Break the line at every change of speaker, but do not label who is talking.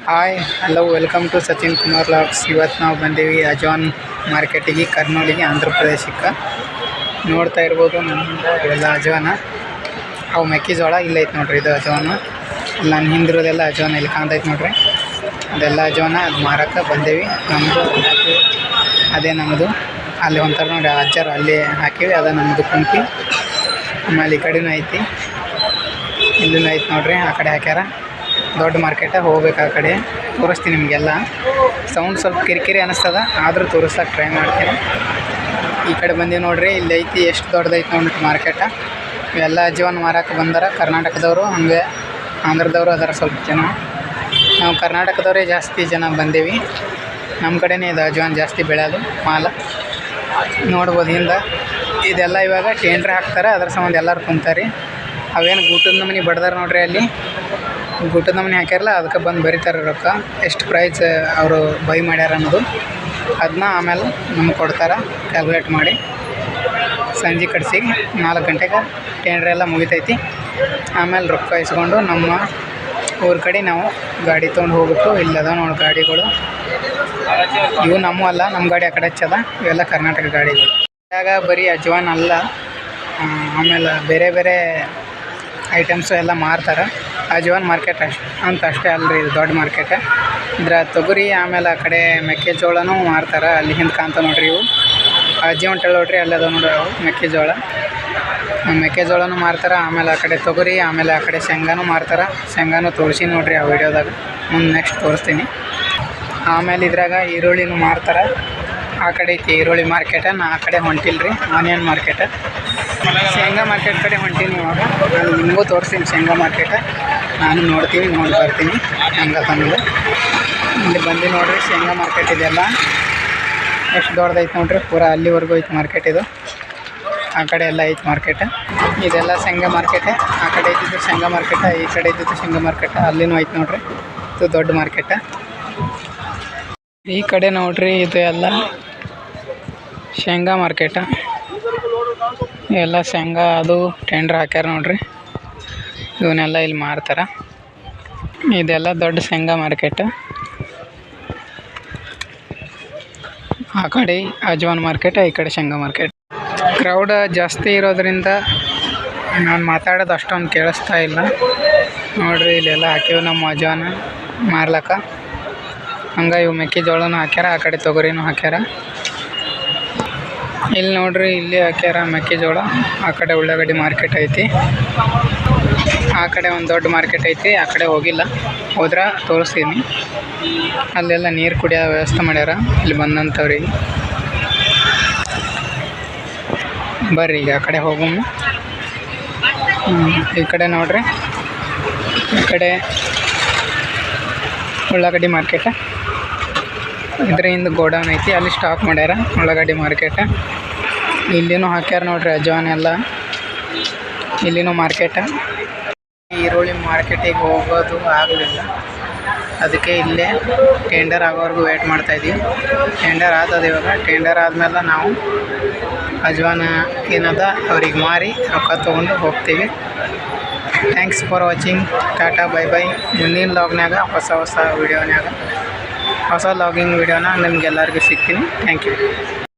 Hi hello welcome to Sachin Kumar vlogs. ಇವತ್ತು ನಾವು ಬಂದೀವಿ ಅಜವಾನ್ ಮಾರ್ಕೆಟಿಗೆ, ಕರ್ನೂಲಿಗೆ, ಆಂಧ್ರ ಪ್ರದೇಶಕ್ಕೆ. ನೋಡ್ತಾ ಇರ್ಬೋದು ನಮ್ಮಿಂದ ಎಲ್ಲ ಅಜವಾನ, ಅವು ಮೆಕ್ಕೆಜೋಳ ಇಲ್ಲೈತೆ ನೋಡ್ರಿ. ಇದು ಅಜವಾನ ನಾನು ಹಿಂದಿರೋದೆಲ್ಲ ಅಜವಾನ ಇಲ್ಲಿ ಕಾಣ್ತೈತೆ ನೋಡ್ರಿ. ಅದೆಲ್ಲ ಅಜವಾನ ಅದು ಮಾರಕ್ಕೆ ಬಂದೇವಿ. ನಮ್ಮದು ಅದೇ ನಮ್ಮದು ಅಲ್ಲಿ ಒಂಥರ ನೋಡಿ ಅಜ್ಜಾರು ಅಲ್ಲಿ ಹಾಕೀವಿ, ಅದ ನಮ್ಮದು ಕುಂತಿ. ಆಮೇಲೆ ಈ ಕಡೆನೂ ಐತಿ, ಇಲ್ಲೂ ಐತೆ ನೋಡ್ರಿ. ಆ ಕಡೆ ಹಾಕ್ಯಾರ. ದೊಡ್ಡ ಮಾರ್ಕೆಟಾಗ ಹೋಗ್ಬೇಕು. ಆ ಕಡೆ ತೋರಿಸ್ತೀನಿ ನಿಮಗೆಲ್ಲ. ಸೌಂಡ್ ಸ್ವಲ್ಪ ಕಿರಿಕಿರಿ ಅನ್ನಿಸ್ತದ, ಆದರೂ ತೋರಿಸೋಕೆ ಟ್ರೈ ಮಾಡ್ತೀನಿ. ಈ ಕಡೆ ಬಂದೀವಿ ನೋಡ್ರಿ. ಇಲ್ಲಿ ಐತಿ, ಎಷ್ಟು ದೊಡ್ಡದೈತಿ ನೋಡ್ರಿ ಮಾರ್ಕೆಟ. ಇವೆಲ್ಲ ಅಜವಾನ ಮಾರಕ್ಕೆ ಬಂದಾರ ಕರ್ನಾಟಕದವರು, ಹಾಗೆ ಆಂಧ್ರದವರು ಅದರ ಸ್ವಲ್ಪ ಜನ. ನಾವು ಕರ್ನಾಟಕದವರೇ ಜಾಸ್ತಿ ಜನ ಬಂದೀವಿ. ನಮ್ಮ ಕಡೆನೇ ಇದು ಅಜವಾನ್ ಜಾಸ್ತಿ ಬೆಳೆಯೋದು ಮಾಲ. ನೋಡ್ಬೋದು ಹಿಂದೆ ಇದೆಲ್ಲ ಇವಾಗ ಟೆಂಡ್ರ್ ಹಾಕ್ತಾರೆ, ಅದ್ರ ಸಂಬಂಧ ಎಲ್ಲರೂ ಕುಂತಾರೆ. ಅವೇನು ಗೂಟದ ನಮೂನಿ ಬಡ್ದಾರ ನೋಡ್ರಿ. ಅಲ್ಲಿ ಗೂಟದ ನಮೂನಿ ಹಾಕ್ಯಾರಲ್ಲ, ಅದಕ್ಕೆ ಬಂದು ಬರೀತಾರೆ ರೊಕ್ಕ, ಎಷ್ಟು ಪ್ರೈಸ್ ಅವರು ಬೈ ಮಾಡ್ಯಾರ ಅನ್ನೋದು. ಅದನ್ನ ಆಮೇಲೆ ನಮ್ಗೆ ಕೊಡ್ತಾರೆ ಕ್ಯಾಲ್ಕುಲೇಟ್ ಮಾಡಿ. ಸಂಜೆ ಕಡ್ಸಿಗೆ 4 ಗಂಟೆಗೆ ಟೆಂಡ್ರೆಲ್ಲ ಮುಗಿತೈತಿ. ಆಮೇಲೆ ರೊಕ್ಕ ಇಸ್ಕೊಂಡು ನಮ್ಮ ಊರ ಕಡೆ ನಾವು ಗಾಡಿ ತೊಗೊಂಡು ಹೋಗ್ಬಿಟ್ಟು, ಇಲ್ಲದ ನೋಡಿ ಗಾಡಿಗಳು. ಇವು ನಮ್ಮ ಅಲ್ಲ, ನಮ್ಮ ಗಾಡಿ ಆ ಕಡೆ ಹಚ್ಚದ. ಇವೆಲ್ಲ ಕರ್ನಾಟಕ ಗಾಡಿಗಳು. ಇವಾಗ ಬರೀ ಅಜವಾನ್ ಅಲ್ಲ, ಆಮೇಲೆ ಬೇರೆ ಬೇರೆ ಐಟಮ್ಸು ಎಲ್ಲ ಮಾರ್ತಾರೆ. ಅಜವಾನ್ ಮಾರ್ಕೆಟ್ ಅಷ್ಟೇ ಅಲ್ಲರಿ, ಇದು ದೊಡ್ಡ ಮಾರ್ಕೆಟ್. ಇದ್ರ ತೊಗರಿ, ಆಮೇಲೆ ಆ ಕಡೆ ಮೆಕ್ಕೆಜೋಳನೂ ಮಾರ್ತಾರೆ. ಅಲ್ಲಿ ಹಿಂದೆ ಕಾಣ್ತಾ ನೋಡ್ರಿ, ಇವು ಅಜ್ಜಿ ಹೊಂಟಳು ನೋಡ್ರಿ, ಅಲ್ಲದ ನೋಡ್ರಿ ಅವು ಮೆಕ್ಕೆಜೋಳನೂ ಮಾರ್ತಾರೆ. ಆಮೇಲೆ ಆ ಕಡೆ ತೊಗರಿ, ಆಮೇಲೆ ಆ ಕಡೆ ಶೇಂಗಾನೂ ಮಾರ್ತಾರೆ. ಶೇಂಗಾನೂ ತೋರಿಸಿ ನೋಡ್ರಿ ಆ ವಿಡಿಯೋದಾಗ, ಮುಂದೆ ನೆಕ್ಸ್ಟ್ ತೋರಿಸ್ತೀನಿ. ಆಮೇಲೆ ಇದ್ರಾಗ ಈರುಳ್ಳಿನೂ ಮಾರ್ತಾರೆ. ಆ ಕಡೆ ಐತಿ ಈರುಳ್ಳಿ ಮಾರ್ಕೆಟ. ನಾ ಆ ಕಡೆ ಹೊಂಟಿಲ್ರಿ, ಆನಿಯನ್ ಮಾರ್ಕೆಟ. ಶೇಂಗಾ ಮಾರ್ಕೆಟ್ ಕಡೆ ಹೊಂಟೀನಿ ಇವಾಗ. ನಾನು ನಿಮಗೂ ತೋರಿಸ್ತೀನಿ ಶೇಂಗಾ ಮಾರ್ಕೆಟ. ನಾನು ನೋಡಿ ಬರ್ತೀನಿ ಹೆಂಗೆ ತಂದು. ಇಲ್ಲಿ ಬಂದು ನೋಡಿರಿ ಶೇಂಗಾ ಮಾರ್ಕೆಟ್ ಇದೆಲ್ಲ ಎಷ್ಟು ದೊಡ್ಡದೈತೆ ನೋಡ್ರಿ. ಪೂರಾ ಅಲ್ಲಿವರೆಗೂ ಐತೆ ಮಾರ್ಕೆಟ್ ಇದು. ಆ ಕಡೆ ಎಲ್ಲ ಐತೆ ಮಾರ್ಕೆಟ್. ಇದೆಲ್ಲ ಶೇಂಗಾ ಮಾರ್ಕೆಟ. ಆ ಕಡೆ ಐತಿದ್ದು ಶೇಂಗಾ ಮಾರ್ಕೆಟ, ಈ ಕಡೆ ಇದ್ದಿದ್ದು ಶೇಂಗಾ ಮಾರ್ಕೆಟ. ಅಲ್ಲಿನೂ ಐತೆ ನೋಡ್ರಿ, ಇದು ದೊಡ್ಡ ಮಾರ್ಕೆಟ. ಈ ಕಡೆ ನೋಡ್ರಿ, ಇದು ಎಲ್ಲ ಶೇಂಗಾ ಮಾರ್ಕೆಟ. ಎಲ್ಲ ಶೇಂಗಾ ಅದು ಟೆಂಡ್ರ್ ಹಾಕ್ಯಾರ ನೋಡ್ರಿ. ಇವನ್ನೆಲ್ಲ ಇಲ್ಲಿ ಮಾರ್ತಾರೆ. ಇದೆಲ್ಲ ದೊಡ್ಡ ಶೇಂಗಾ ಮಾರ್ಕೆಟ್. ಆ ಕಡೆ ಅಜವಾನ್ ಮಾರ್ಕೆಟ್, ಈ ಕಡೆ ಶೇಂಗಾ ಮಾರ್ಕೆಟ್. ಕ್ರೌಡ್ ಜಾಸ್ತಿ ಇರೋದ್ರಿಂದ ನಾನು ಮಾತಾಡೋದು ಅಷ್ಟೊಂದು ಕೇಳಿಸ್ತಾ ಇಲ್ಲ ನೋಡ್ರಿ. ಇಲ್ಲೆಲ್ಲ ಹಾಕಿವಿ ನಮ್ಮ ಅಜವಾನ ಮಾರ್ಲಕ್ಕ. ಹಂಗೆ ಇವು ಮೆಕ್ಕೆಜೋಳನೂ ಹಾಕ್ಯಾರ, ಆ ಕಡೆ ತೊಗರಿನೂ ಹಾಕ್ಯಾರ. ಇಲ್ಲಿ ನೋಡ್ರಿ, ಇಲ್ಲಿ ಹಾಕ್ಯಾರ ಮೆಕ್ಕೆಜೋಳ. ಆ ಕಡೆ ಉಳ್ಳಾಗಡ್ಡಿ ಮಾರ್ಕೆಟ್ ಐತಿ. ಆ ಕಡೆ ಒಂದು ದೊಡ್ಡ ಮಾರ್ಕೆಟ್ ಐತಿ. ಆ ಕಡೆ ಹೋಗಿಲ್ಲ, ಹೋದ್ರೆ ತೋರಿಸ್ತೀನಿ. ಅಲ್ಲೆಲ್ಲ ನೀರು ಕುಡಿಯೋ ವ್ಯವಸ್ಥೆ ಮಾಡ್ಯಾರ ಇಲ್ಲಿ ಬಂದಂಥವ್ರಿಗೆ. ಬರ್ರಿ ಈಗ ಆ ಕಡೆ ಹೋಗಮ್ಮ. ಈ ಕಡೆ ನೋಡ್ರಿ, ಈ ಕಡೆ ಉಳ್ಳಾಗಡ್ಡಿ ಮಾರ್ಕೆಟ. ಇದ್ರ ಹಿಂದೆ ಗೋಡೌನ್ ಐತಿ, ಅಲ್ಲಿ ಸ್ಟಾಕ್ ಮಾಡ್ಯಾರ ಉಳ್ಳಾಗಡ್ಡಿ ಮಾರ್ಕೆಟ. ಇಲ್ಲಿನೂ ಹಾಕ್ಯಾರ ನೋಡ್ರಿ ಅಜವಾನ್ ಎಲ್ಲ. ಇಲ್ಲಿನೂ ಮಾರ್ಕೆಟ. ಈರುಳ್ಳಿ ಮಾರ್ಕೆಟಿಗೆ ಹೋಗೋದು ಆಗಲಿಲ್ಲ, ಅದಕ್ಕೆ ಇಲ್ಲೇ ಟೆಂಡರ್ ಆಗೋವರೆಗೂ ವೇಟ್ ಮಾಡ್ತಾಯಿದ್ದೀವಿ. ಟೆಂಡರ್ ಆಗ್ತದೆ ಇವಾಗ. ಟೆಂಡರ್ ಆದಮೇಲೆ ನಾವು ಅಜವಾನ ಏನದ ಅವ್ರಿಗೆ ಮಾರಿ ರೊಕ್ಕ ತೊಗೊಂಡು ಹೋಗ್ತೀವಿ. Thanks for watching. Tata bye bye. ಮುಂದಿನ ಲಾಗ್ನಾಗ ಹೊಸ ವೀಡಿಯೋನಾಗ, ಹೊಸ ಲಾಗಿಂಗ್ ವೀಡಿಯೋನ ನಿಮ್ಗೆಲ್ಲರಿಗೂ ಸಿಗ್ತೀನಿ. Thank you.